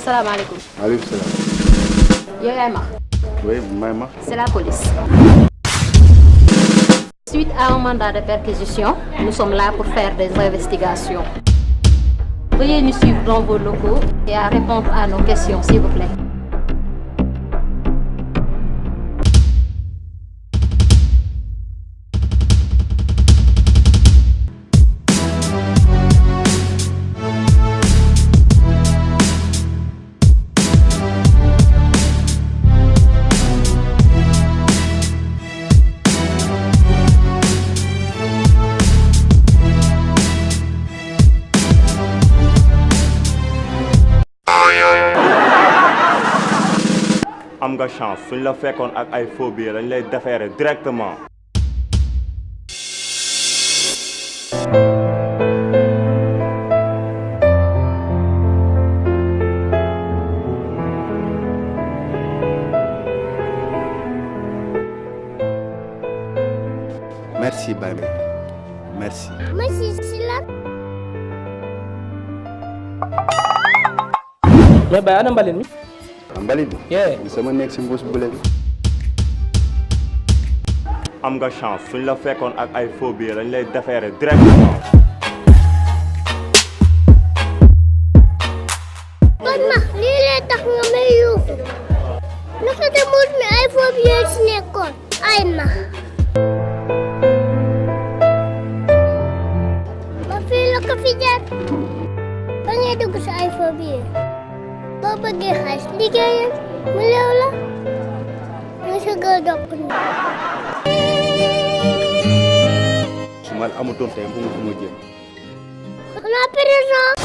Salaamaaleykum. Maaleykum salaam. yow yaay Max. Oui, maay Max. C'est la police. Suite à un mandat de perquisition, nous sommes là pour faire des investigations. Veuillez nous suivre dans vos locaux et à répondre à nos questions, s'il vous plaît. am nga chance suñ la fekkoon ak ay faux billets dañ lay déférer directement. Merci Baye. Merci. Merci sila. mais Baye ana mbalit mi. Mbalit bi. Yeah. sama nekk si mbuus bu léegi. am nga chance suñ la fekkoon ak ay faux billets dañ lay déférer directement. Kon ma lii lay tax nga may yuuxu. Naka de mbuus mi ay foofu yooyu si nekkoon. Ay ma. Ma fii la ko fi jaar. Ba ngay dugg sa ay foofu yooyu. Boo bëggee xaalis liggéeyal mu leew la. Nga sa gël dokk ni. su ma amutoon tey fu ma jëm. Xanaa prison.